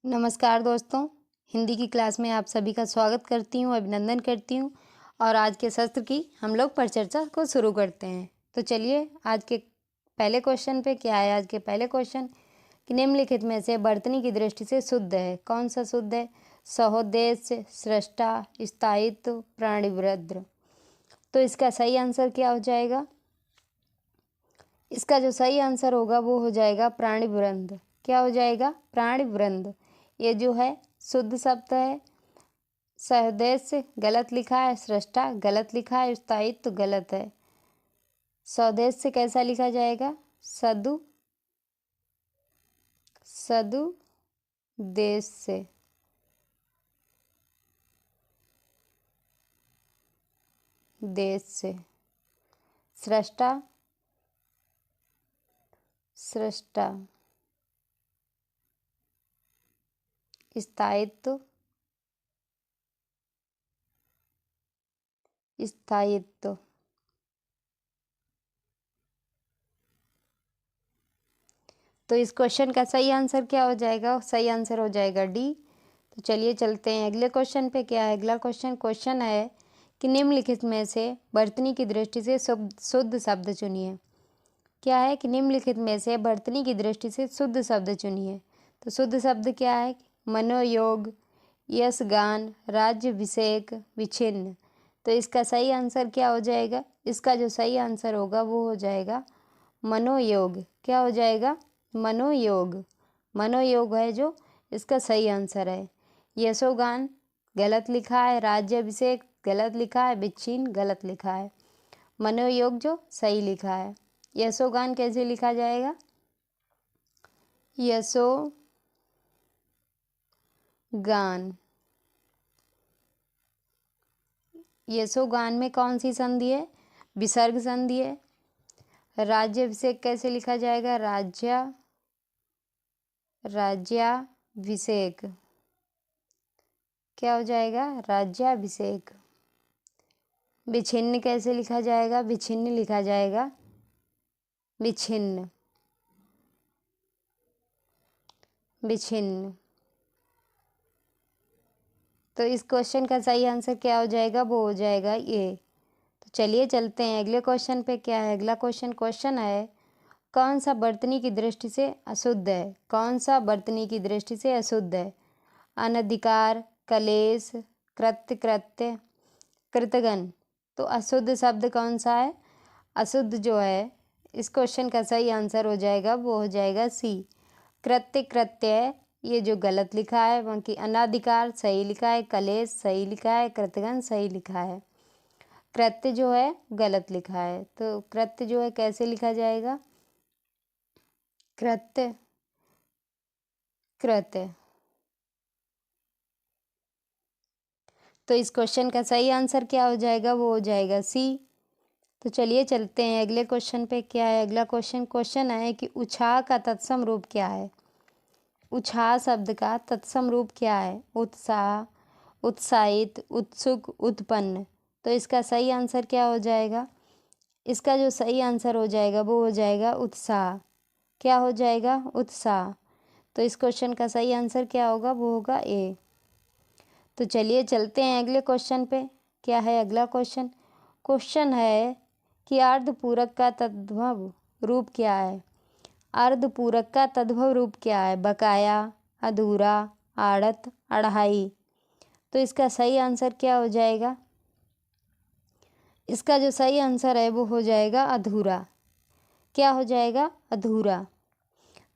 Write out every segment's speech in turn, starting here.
नमस्कार दोस्तों, हिंदी की क्लास में आप सभी का स्वागत करती हूँ, अभिनंदन करती हूँ और आज के सत्र की हम लोग परिचर्चा को शुरू करते हैं। तो चलिए आज के पहले क्वेश्चन पे क्या है। आज के पहले क्वेश्चन कि निम्नलिखित में से वर्तनी की दृष्टि से शुद्ध है। कौन सा शुद्ध है? सहोद्देश्य, सृष्टा, स्थायित्व, प्राणिवृद्ध। तो इसका सही आंसर क्या हो जाएगा? इसका जो सही आंसर होगा वो हो जाएगा प्राणिवृंद। क्या हो जाएगा? प्राणिवृंद। ये जो है शुद्ध शब्द है। सहोद्देश्य गलत लिखा है, सृष्टा गलत लिखा है, स्थायित्व गलत है। सहोद्देश्य कैसा लिखा जाएगा? सदु देश से। सृष्टा सृष्टा। स्थायित्व स्थायित्व। तो इस क्वेश्चन का सही आंसर क्या हो जाएगा? सही आंसर हो जाएगा डी। तो चलिए चलते हैं अगले क्वेश्चन पे। क्या है अगला क्वेश्चन है कि निम्नलिखित में से वर्तनी की दृष्टि से शुद्ध शब्द चुनिए। क्या है कि निम्नलिखित में से वर्तनी की दृष्टि से शुद्ध शब्द चुनिए। तो शुद्ध शब्द क्या है? मनोयोग, यशगान, राज्याभिषेक, विच्छिन्न। तो इसका सही आंसर क्या हो जाएगा? इसका जो सही आंसर होगा वो हो जाएगा मनोयोग। क्या हो जाएगा? मनोयोग। मनोयोग है जो इसका सही आंसर है। यशोगान गलत लिखा है, राज्याभिषेक गलत लिखा है, विच्छिन्न गलत लिखा है। मनोयोग जो सही लिखा है। यशोगान कैसे लिखा जाएगा? यशोगान। यशोगान में कौन सी संधि है? विसर्ग संधि है। राज्याभिषेक कैसे लिखा जाएगा? राज्याभिषेक। क्या हो जाएगा? राज्याभिषेक। विच्छिन्न कैसे लिखा जाएगा? विच्छिन्न लिखा जाएगा विच्छिन्न। विच्छिन्न। तो इस क्वेश्चन का सही आंसर क्या हो जाएगा? वो हो जाएगा ये। तो चलिए चलते हैं अगले क्वेश्चन पे। क्या है अगला क्वेश्चन है कौन सा वर्तनी की दृष्टि से अशुद्ध है? कौन सा वर्तनी की दृष्टि से अशुद्ध है? अनधिकार, कलेश, कृत्य, कृतघ्न। तो अशुद्ध शब्द कौन सा है? अशुद्ध जो है इस क्वेश्चन का सही आंसर हो जाएगा वो हो जाएगा सी, कृत्य है। ये जो गलत लिखा है बाकी अनाधिकार सही लिखा है, कलेश सही लिखा है, कृतघ्न सही लिखा है। कृत्य जो है गलत लिखा है। तो कृत्य जो है कैसे लिखा जाएगा? कृत्य। तो इस क्वेश्चन का सही आंसर क्या हो जाएगा? वो हो जाएगा सी। तो चलिए चलते हैं अगले क्वेश्चन पे। क्या है अगला क्वेश्चन है कि उत्साह का तत्सम रूप क्या है? उत्साह शब्द का तत्सम रूप क्या है? उत्साह, उत्साहित, उत्सुक, उत्पन्न। तो इसका सही आंसर क्या हो जाएगा? इसका जो सही आंसर हो जाएगा वो हो जाएगा उत्साह। क्या हो जाएगा? उत्साह। तो इस क्वेश्चन का सही आंसर क्या होगा? वो होगा ए। तो चलिए चलते हैं अगले क्वेश्चन पे। क्या है अगला क्वेश्चन है कि अर्धपूरक का तद्भव रूप क्या है? अर्धपूरक का तद्भव रूप क्या है? बकाया, अधूरा, आड़त, अढ़ाई। तो इसका सही आंसर क्या हो जाएगा? इसका जो सही आंसर है वो हो जाएगा अधूरा। क्या हो जाएगा? अधूरा।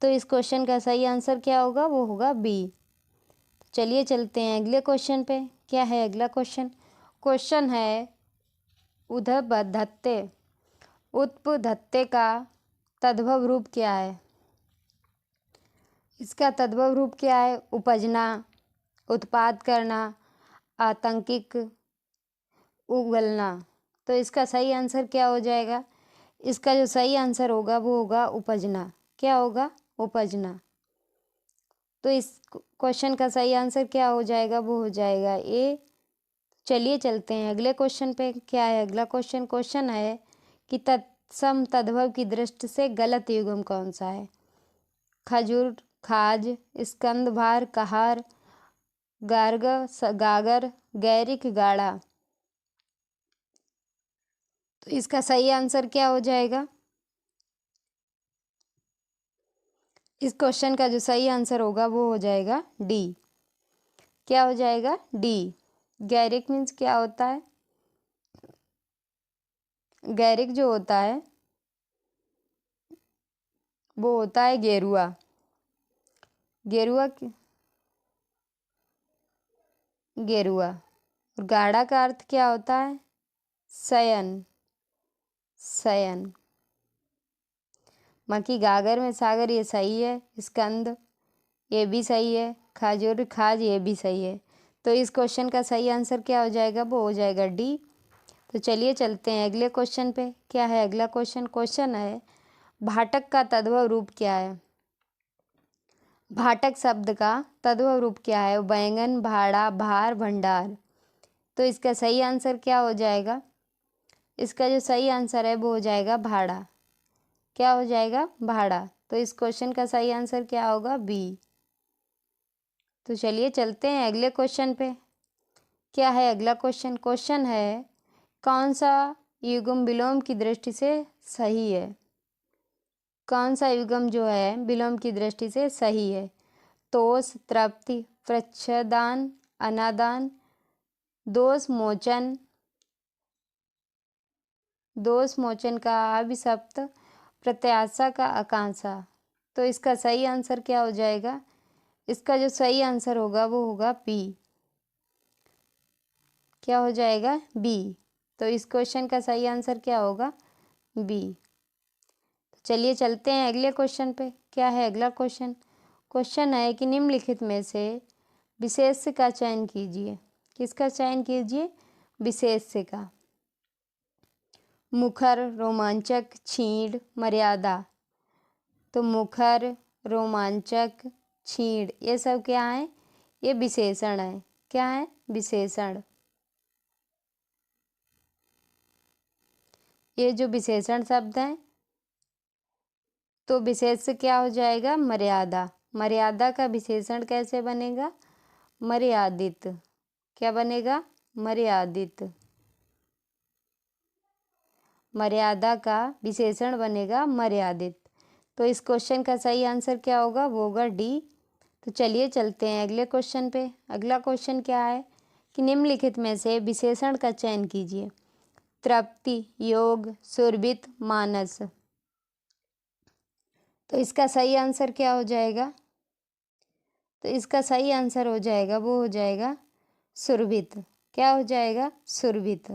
तो इस क्वेश्चन का सही आंसर क्या होगा? वो होगा बी। चलिए चलते हैं अगले क्वेश्चन पे। क्या है अगला क्वेश्चन है उद्भवधत्ते। उत्पधत्ते का तद्भव रूप क्या है? इसका तद्भव रूप क्या है? उपजना, उत्पाद करना, आतंकिक, उगलना। तो इसका सही आंसर क्या हो जाएगा? इसका जो सही आंसर होगा वो होगा उपजना। क्या होगा? उपजना। तो इस क्वेश्चन का सही आंसर क्या हो जाएगा? वो हो जाएगा ए। चलिए चलते हैं अगले क्वेश्चन पे। क्या है अगला क्वेश्चन है कि तत्सम तद्भव की दृष्टि से गलत युग्म कौन सा है? खजूर, खाज, स्कंदभार, कहार, गार्ग, गागर, गैरिक, गाढ़ा। तो इसका सही आंसर क्या हो जाएगा? इस क्वेश्चन का जो सही आंसर होगा वो हो जाएगा डी। क्या हो जाएगा? डी। गैरिक मीन्स क्या होता है? गैरिक जो होता है वो होता है गेरुआ। गेरुआ गेरुआ। और गाढ़ा का अर्थ क्या होता है? शयन। शयन। बाकी गागर में सागर ये सही है, स्कंद ये भी सही है, खाजूर खाज ये भी सही है। तो इस क्वेश्चन का सही आंसर क्या हो जाएगा? वो हो जाएगा डी। तो चलिए चलते हैं अगले क्वेश्चन पे। क्या है अगला क्वेश्चन? क्वेश्चन है भाटक का तद्भव रूप क्या है? भाटक शब्द का तद्भव रूप क्या है? बैंगन, भाड़ा, भार, भंडार। तो इसका सही आंसर क्या हो जाएगा? इसका जो सही आंसर है वो हो जाएगा भाड़ा। क्या हो जाएगा? भाड़ा। तो इस क्वेश्चन का सही आंसर क्या होगा? बी। तो चलिए चलते हैं अगले क्वेश्चन पे। क्या है अगला क्वेश्चन? क्वेश्चन है कौन सा युग्म विलोम की दृष्टि से सही है? कौन सा युग्म जो है विलोम की दृष्टि से सही है? तोष, तृप्ति, प्रच्छदान, अनादान, दोष मोचन। दोष मोचन का अभिशप्त, प्रत्याशा का आकांक्षा। तो इसका सही आंसर क्या हो जाएगा? इसका जो सही आंसर होगा वो होगा बी। क्या हो जाएगा? बी। तो इस क्वेश्चन का सही आंसर क्या होगा? बी। तो चलिए चलते हैं अगले क्वेश्चन पे। क्या है अगला क्वेश्चन? क्वेश्चन है कि निम्नलिखित में से विशेष्य का चयन कीजिए। किसका चयन कीजिए? विशेष्य का। मुखर, रोमांचक, छीड़, मर्यादा। तो मुखर, रोमांचक, छीड़ ये सब क्या है? ये विशेषण है। क्या है? विशेषण। ये जो विशेषण शब्द हैं तो विशेष्य क्या हो जाएगा? मर्यादा। मर्यादा का विशेषण कैसे बनेगा? मर्यादित। क्या बनेगा? मर्यादित। मर्यादा का विशेषण बनेगा मर्यादित। तो इस क्वेश्चन का सही आंसर क्या होगा? वो होगा डी। तो चलिए चलते हैं अगले क्वेश्चन पे। अगला क्वेश्चन क्या है कि निम्नलिखित में से विशेषण का चयन कीजिए। तृप्ति, योग, सुरभित, मानस। तो इसका सही आंसर क्या हो जाएगा? तो इसका सही आंसर हो जाएगा वो हो जाएगा सुरभित। क्या हो जाएगा? सुरभित।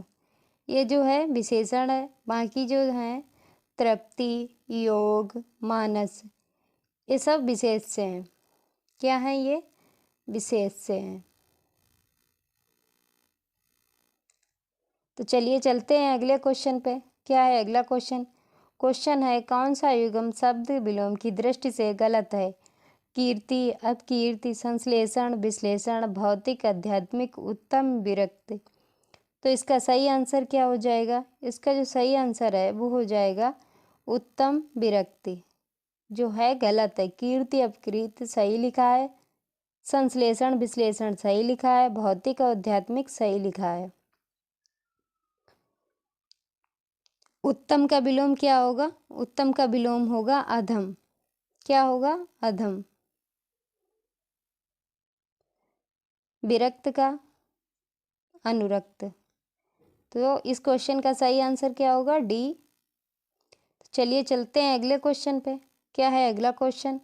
ये जो है विशेषण है। बाकी जो है तृप्ति, योग, मानस ये सब विशेष्य हैं। क्या है ये? विशेष्य हैं। तो चलिए चलते हैं अगले क्वेश्चन पे। क्या है अगला क्वेश्चन? क्वेश्चन है कौन सा युग्म शब्द विलोम की दृष्टि से गलत है? कीर्ति, अपकीर्ति, संश्लेषण, विश्लेषण, भौतिक, आध्यात्मिक, उत्तम, विरक्ति। तो इसका सही आंसर क्या हो जाएगा? इसका जो सही आंसर है वो हो जाएगा उत्तम विरक्ति। जो है गलत है। कीर्ति, अपकीर्ति सही लिखा है, संश्लेषण, विश्लेषण सही लिखा है, भौतिक और आध्यात्मिक सही लिखा है। उत्तम का विलोम क्या होगा? उत्तम का विलोम होगा अधम। क्या होगा? अधम। विरक्त का अनुरक्त। तो इस क्वेश्चन का सही आंसर क्या होगा? डी। तो चलिए चलते हैं अगले क्वेश्चन पे। क्या है अगला क्वेश्चन?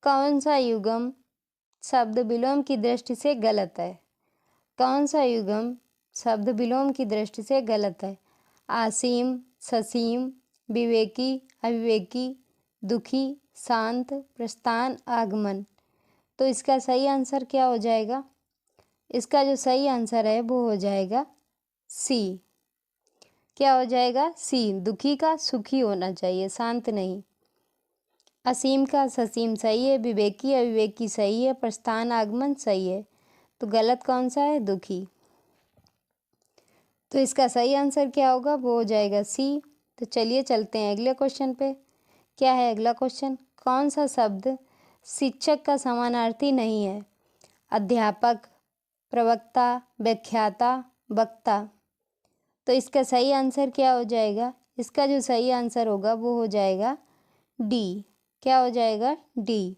कौन सा युग्म शब्द विलोम की दृष्टि से गलत है? कौन सा युग्म शब्द विलोम की दृष्टि से गलत है? आसीम, ससीम, विवेकी, अविवेकी, दुखी, शांत, प्रस्थान, आगमन। तो इसका सही आंसर क्या हो जाएगा? इसका जो सही आंसर है वो हो जाएगा सी। क्या हो जाएगा? सी। दुखी का सुखी होना चाहिए, शांत नहीं। असीम का ससीम सही है, विवेकी अविवेकी सही है, प्रस्थान आगमन सही है। तो गलत कौन सा है? दुखी। तो इसका सही आंसर क्या होगा? वो हो जाएगा सी। तो चलिए चलते हैं अगले क्वेश्चन पे। क्या है अगला क्वेश्चन? कौन सा शब्द शिक्षक का समानार्थी नहीं है। अध्यापक, प्रवक्ता, व्याख्याता, वक्ता। तो इसका सही आंसर क्या हो जाएगा? इसका जो सही आंसर होगा वो हो जाएगा डी। क्या हो जाएगा? डी।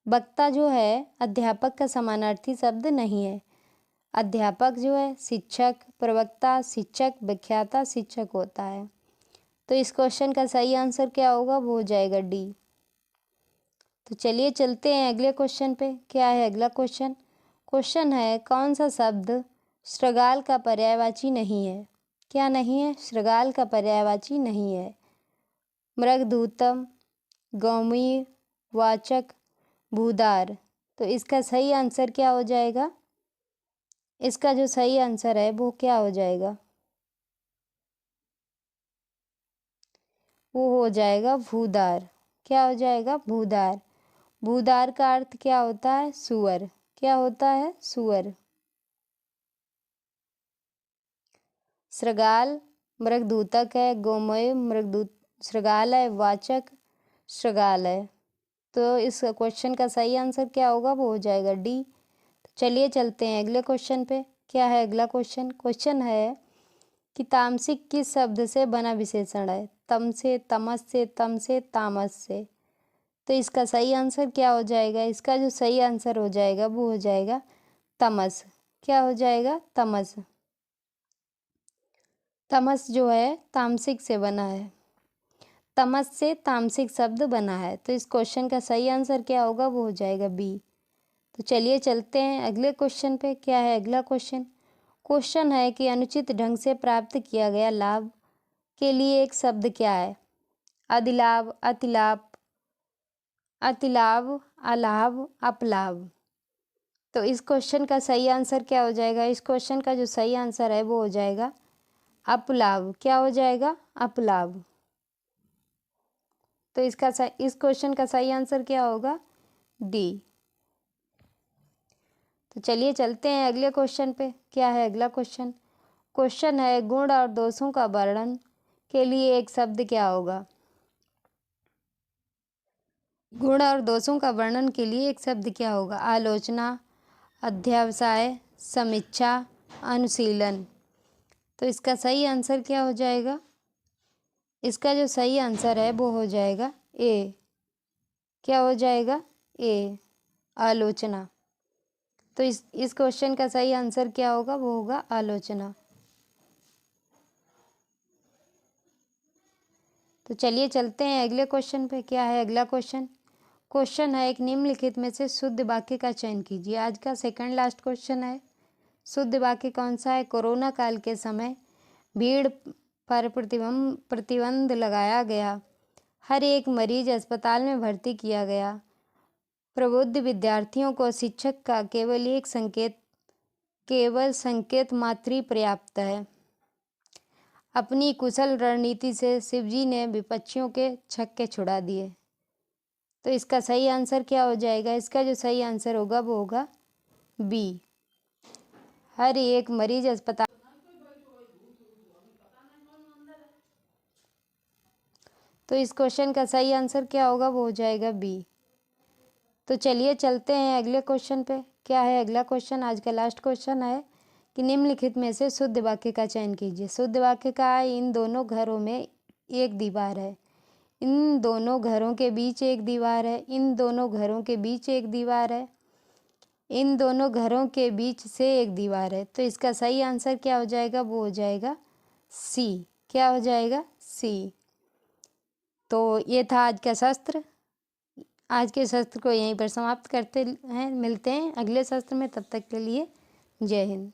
वक्ता जो है अध्यापक का समानार्थी शब्द नहीं है। अध्यापक जो है शिक्षक, प्रवक्ता शिक्षक, व्याख्याता शिक्षक होता है। तो इस क्वेश्चन का सही आंसर क्या होगा? वो हो जाएगा डी। तो चलिए चलते हैं अगले क्वेश्चन पे। क्या है अगला क्वेश्चन? क्वेश्चन है कौन सा शब्द शृगाल का पर्यायवाची नहीं है? क्या नहीं है? शृगाल का पर्यायवाची नहीं है। मृगधूतम, गौमीय, वाचक, भूदार। तो इसका सही आंसर क्या हो जाएगा? इसका जो सही आंसर है वो क्या हो जाएगा? वो हो जाएगा भूदार। क्या हो जाएगा? भूदार। भूदार का अर्थ क्या होता है? सुअर। क्या होता है? सुअर। शृगाल मृगधूतक है, गोमय मृगधूत शृगाल है, वाचक शृगाल है। तो इस क्वेश्चन का सही आंसर क्या होगा? वो हो जाएगा डी। तो चलिए चलते हैं अगले क्वेश्चन पे। क्या है अगला क्वेश्चन? क्वेश्चन है कि तामसिक किस शब्द से बना विशेषण है? तम से, तमस से, तम से, तामस से। तो इसका सही आंसर क्या हो जाएगा? इसका जो सही आंसर हो जाएगा वो हो जाएगा तमस। क्या हो जाएगा? तमस। तमस जो है तामसिक से बना है। तमस से तामसिक शब्द बना है। तो इस क्वेश्चन का सही आंसर क्या होगा? वो हो जाएगा बी। तो चलिए चलते हैं अगले क्वेश्चन पे। क्या है अगला क्वेश्चन? क्वेश्चन है कि अनुचित ढंग से प्राप्त किया गया लाभ के लिए एक शब्द क्या है? अधिलाभ, अतिलाभ, अतिलाभ, अलाभ, अपलाभ। तो इस क्वेश्चन का सही आंसर क्या हो जाएगा? इस क्वेश्चन का जो सही आंसर है वो हो जाएगा अपलाभ। क्या हो जाएगा? अपलाभ। तो इस क्वेश्चन का सही आंसर क्या होगा? डी। तो चलिए चलते हैं अगले क्वेश्चन पे। क्या है अगला क्वेश्चन? क्वेश्चन है गुण और दोषों का वर्णन के लिए एक शब्द क्या होगा? गुण और दोषों का वर्णन के लिए एक शब्द क्या होगा? आलोचना, अध्यवसाय, समीक्षा, अनुशीलन। तो इसका सही आंसर क्या हो जाएगा? इसका जो सही आंसर है वो हो जाएगा ए। क्या हो जाएगा? ए, आलोचना। तो इस क्वेश्चन का सही आंसर क्या होगा? वो होगा आलोचना। तो चलिए चलते हैं अगले क्वेश्चन पे। क्या है अगला क्वेश्चन? क्वेश्चन है एक निम्नलिखित में से शुद्ध वाक्य का चयन कीजिए। आज का सेकंड लास्ट क्वेश्चन है। शुद्ध वाक्य कौन सा है? कोरोना काल के समय भीड़ पर प्रतिबंध लगाया गया। हर एक मरीज अस्पताल में भर्ती किया गया। प्रबुद्ध विद्यार्थियों को शिक्षक का केवल संकेत मात्र ही पर्याप्त है। अपनी कुशल रणनीति से शिवजी ने विपक्षियों के छक्के छुड़ा दिए। तो इसका सही आंसर क्या हो जाएगा? इसका जो सही आंसर होगा वो होगा बी। हर एक मरीज अस्पताल। तो इस क्वेश्चन का सही आंसर क्या होगा? वो हो जाएगा बी। तो चलिए चलते हैं अगले क्वेश्चन पे। क्या है अगला क्वेश्चन? आज का लास्ट क्वेश्चन है कि निम्नलिखित में से शुद्ध वाक्य का चयन कीजिए। शुद्ध वाक्य का है इन दोनों घरों में एक दीवार है। इन दोनों घरों के बीच एक दीवार है। इन दोनों घरों के बीच एक दीवार है। इन दोनों घरों के बीच से एक दीवार है। तो इसका सही आंसर क्या हो जाएगा? वो हो जाएगा सी। क्या हो जाएगा? सी। तो ये था आज का शस्त्र। आज के शस्त्र को यहीं पर समाप्त करते हैं। मिलते हैं अगले शस्त्र में। तब तक के लिए जय हिंद।